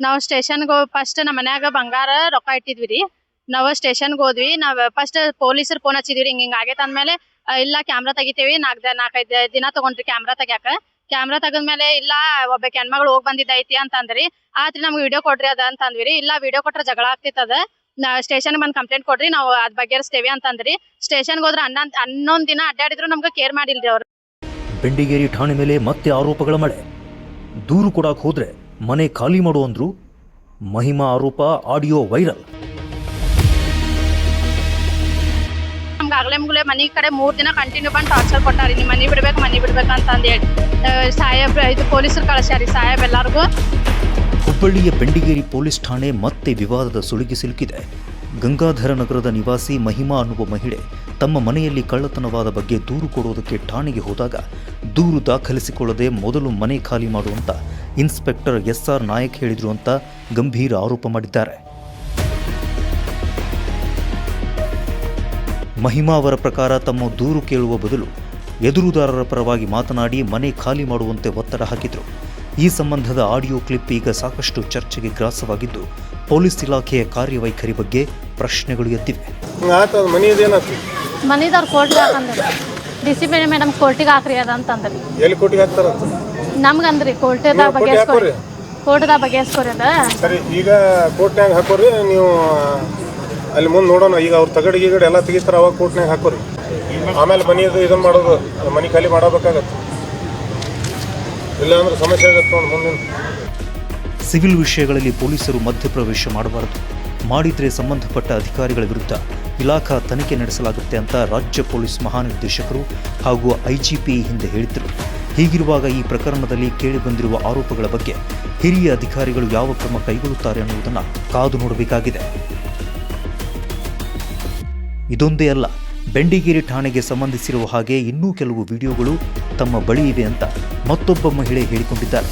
ನಾವು ಸ್ಟೇಷನ್ಗೆ ಫಸ್ಟ್ ನಮ್ಮ ಮನ್ಯಾಗ ಬಂಗಾರ ರೊಕ್ಕ ಇಟ್ಟಿದ್ವಿ ರೀ. ನಾವು ಸ್ಟೇಷನ್ಗೆ ಹೋದ್ವಿ. ನಾವು ಫಸ್ಟ್ ಪೊಲೀಸರು ಫೋನ್ ಹಚ್ಚಿದ್ವಿ ರೀ, ಹಿಂಗ ಆಗೈತೆ ಅಂದ್ಮೇಲೆ ಇಲ್ಲ ಕ್ಯಾಮ್ರಾ ತೆಗಿತೇವಿ, 4-5 ದಿನ ತಗೊಂಡ್ರಿ ಕ್ಯಾಮ್ರಾ ತೆಗ್ಯಾಕ. ಕ್ಯಾಮ್ರಾ ತೆಗದ್ಮೇಲೆ ಇಲ್ಲ ಒಬ್ಬ ಹೆಣ್ಮಗಳು ಹೋಗಿ ಬಂದಿದ್ದೈತಿ ಅಂತಂದ್ರಿ. ಆತ್ರಿ ನಮ್ಗೆ ವಿಡಿಯೋ ಕೊಡ್ರಿ ಅದ ಅಂತ ಅಂದ್ವಿ ರೀ. ಇಲ್ಲ ವಿಡಿಯೋ ಕೊಟ್ರೆ ಜಗಳ ಆಗ್ತಿತ್ತದ, ಸ್ಟೇಷನ್ ಬಂದು ಕಂಪ್ಲೇಂಟ್ ಕೊಡ್ರಿ, ನಾವು ಅದ್ ಬಗೆಹರಿಸ್ತೇವೆ ಅಂತಂದ್ರಿ. ಸ್ಟೇಷನ್ಗೆ ಹೋದ್ರೆ 11 ದಿನ ಅಡ್ಡಾಡಿದ್ರು ನಮ್ಗೆ ಕೇರ್ ಮಾಡಿಲ್ರಿ ಅವ್ರು. ಬೆಂಡಿಗೇರಿ ಠಾಣೆ ಮೇಲೆ ಮತ್ತೆ ಆರೋಪಗಳ ಮಳೆ. ದೂರು ಕೊಡಕ್ಕೆ ಹೋದ್ರೆ ಮನೆ ಖಾಲಿ ಮಾಡು ಅಂದ್ರು. ಮಹಿಮಾ ಆರೋಪ ಆಡಿಯೋ ವೈರಲ್. ನಮ್ಗೆ ಆಗ್ಲೇ ಮನೆ ಕಡೆ 3 ದಿನ ಕಂಟಿನ್ಯೂ ಬಂದು ಟಾರ್ಚರ್ ಕೊಟ್ಟಾರಿ, ನೀವು ಮನೆ ಬಿಡ್ಬೇಕು ಅಂತ ಅಂದೇಳಿ ಸಾಹೇಬ್ ಇದು ಪೊಲೀಸರು ಕಳಿಸ್ಯಾರಿ ಸಾಹೇಬ್ ಎಲ್ಲರಿಗೂ. ಹುಬ್ಬಳ್ಳಿಯ ಬೆಂಡಿಗೇರಿ ಪೊಲೀಸ್ ಠಾಣೆ ಮತ್ತೆ ವಿವಾದದ ಸುಳಿಗೆ ಸಿಲುಕಿದೆ. ಗಂಗಾಧರ ನಗರದ ನಿವಾಸಿ ಮಹಿಮಾ ಅನ್ನುವ ಮಹಿಳೆ ತಮ್ಮ ಮನೆಯಲ್ಲಿ ಕಳ್ಳತನವಾದ ಬಗ್ಗೆ ದೂರು ಕೊಡೋದಕ್ಕೆ ಠಾಣೆಗೆ ಹೋದಾಗ ದೂರು ದಾಖಲಿಸಿಕೊಳ್ಳದೆ ಮೊದಲು ಮನೆ ಖಾಲಿ ಮಾಡುವಂತ ಇನ್ಸ್ಪೆಕ್ಟರ್ SR ನಾಯಕ್ ಹೇಳಿದ್ರು ಅಂತ ಗಂಭೀರ ಆರೋಪ ಮಾಡಿದ್ದಾರೆ. ಮಹಿಮಾ ಅವರ ಪ್ರಕಾರ ತಮ್ಮ ದೂರು ಕೇಳುವ ಬದಲು ಎದುರುದಾರರ ಪರವಾಗಿ ಮಾತನಾಡಿ ಮನೆ ಖಾಲಿ ಮಾಡುವಂತೆ ಒತ್ತಡ ಹಾಕಿದ್ರು. ಈ ಸಂಬಂಧದ ಆಡಿಯೋ ಕ್ಲಿಪ್ ಈಗ ಸಾಕಷ್ಟು ಚರ್ಚೆಗೆ ಗ್ರಾಸವಾಗಿದ್ದು, ಪೊಲೀಸ್ ಇಲಾಖೆಯ ಕಾರ್ಯವೈಖರಿ ಬಗ್ಗೆ ಪ್ರಶ್ನೆಗಳು ಎದ್ದಿವೆ. ಮನಿದವ್ರು ಕೋರ್ಟ್ಗೆ ಹಾಕಂದ್ರೆ DCP ಮೇಡಮ್ ಕೋರ್ಟಿಗೆ ಹಾಕ್ರಿ ಅದ ಅಂತಂದ್ರಿ. ಎಲ್ಲಿ ಕೋರ್ಟಿಗೆ ಹಾಕ್ತಾರ ನಮ್ಗಂದ್ರಿ ಕೋರ್ಟ್ದಾಗ ಬಗೆಹರಿಸ್ಕೊರಿ ಅದ. ಸರಿ, ಈಗ ಕೋರ್ಟ್ನಾಗ ಹಾಕೋರಿ ನೀವು, ಅಲ್ಲಿ ಮುಂದೆ ನೋಡೋಣ. ಈಗ ಅವ್ರ ತಗಡಿಗೆ ಎಲ್ಲ ತೆಗಿತಾರ, ಅವಾಗ ಕೋರ್ಟ್ನಾಗ ಹಾಕೋರಿ. ಆಮೇಲೆ ಮನಿ ಇದನ್ನ ಮಾಡೋದು, ಮನಿ ಖಾಲಿ ಮಾಡಬೇಕಾಗತ್ತೆ. ಇಲ್ಲ ಅಂದ್ರೆ ಸಮಸ್ಯೆ ಆಗತ್ತೆ ನೋಡಿ ಮುಂದಿನ. ಸಿವಿಲ್ ವಿಷಯಗಳಲ್ಲಿ ಪೊಲೀಸರು ಮಧ್ಯಪ್ರವೇಶ ಮಾಡಬಾರದು. ಮಾಡಿದ್ರೆ ಸಂಬಂಧಪಟ್ಟ ಅಧಿಕಾರಿಗಳ ವಿರುದ್ಧ ಇಲಾಖಾ ತನಿಖೆ ನಡೆಸಲಾಗುತ್ತೆ ಅಂತ ರಾಜ್ಯ ಪೊಲೀಸ್ ಮಹಾನಿರ್ದೇಶಕರು ಹಾಗೂ IGP ಹಿಂದೆ ಹೇಳಿದ್ದರು. ಹೀಗಿರುವಾಗ ಈ ಪ್ರಕರಣದಲ್ಲಿ ಕೇಳಿಬಂದಿರುವ ಆರೋಪಗಳ ಬಗ್ಗೆ ಹಿರಿಯ ಅಧಿಕಾರಿಗಳು ಯಾವ ಕ್ರಮ ಕೈಗೊಳ್ಳುತ್ತಾರೆ ಅನ್ನುವುದನ್ನು ಕಾದು ನೋಡಬೇಕಾಗಿದೆ. ಇದೊಂದೇ ಅಲ್ಲ, ಬೆಂಡಿಗೇರಿ ಠಾಣೆಗೆ ಸಂಬಂಧಿಸಿರುವ ಹಾಗೆ ಇನ್ನೂ ಕೆಲವು ವಿಡಿಯೋಗಳು ತಮ್ಮ ಬಳಿ ಇವೆ ಅಂತ ಮತ್ತೊಬ್ಬ ಮಹಿಳೆ ಹೇಳಿಕೊಂಡಿದ್ದಾರೆ.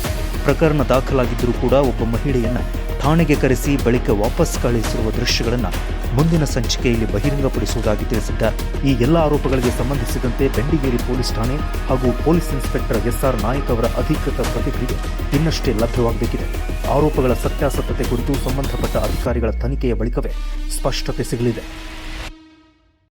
ಪ್ರಕರಣ ದಾಖಲಾಗಿದ್ದರೂ ಕೂಡ ಒಬ್ಬ ಮಹಿಳೆಯನ್ನು ಠಾಣೆಗೆ ಕರೆಸಿ ಬಳಿಕ ವಾಪಸ್ ಕಳುಹಿಸಿರುವ ದೃಶ್ಯಗಳನ್ನು ಮುಂದಿನ ಸಂಚಿಕೆಯಲ್ಲಿ ಬಹಿರಂಗಪಡಿಸುವುದಾಗಿ ತಿಳಿಸಿದ್ದಾರೆ. ಈ ಎಲ್ಲ ಆರೋಪಗಳಿಗೆ ಸಂಬಂಧಿಸಿದಂತೆ ಬೆಂಡಿಗೇರಿ ಪೊಲೀಸ್ ಠಾಣೆ ಹಾಗೂ ಪೊಲೀಸ್ ಇನ್ಸ್ಪೆಕ್ಟರ್ SR ನಾಯಕ್ ಅವರ ಅಧಿಕೃತ ಪ್ರತಿಕ್ರಿಯೆ ಇನ್ನಷ್ಟೇ ಲಭ್ಯವಾಗಬೇಕಿದೆ. ಆರೋಪಗಳ ಸತ್ಯಾಸತ್ಯತೆ ಕುರಿತು ಸಂಬಂಧಪಟ್ಟ ಅಧಿಕಾರಿಗಳ ತನಿಖೆಯ ಬಳಿಕವೇ ಸ್ಪಷ್ಟತೆ ಸಿಗಲಿದೆ.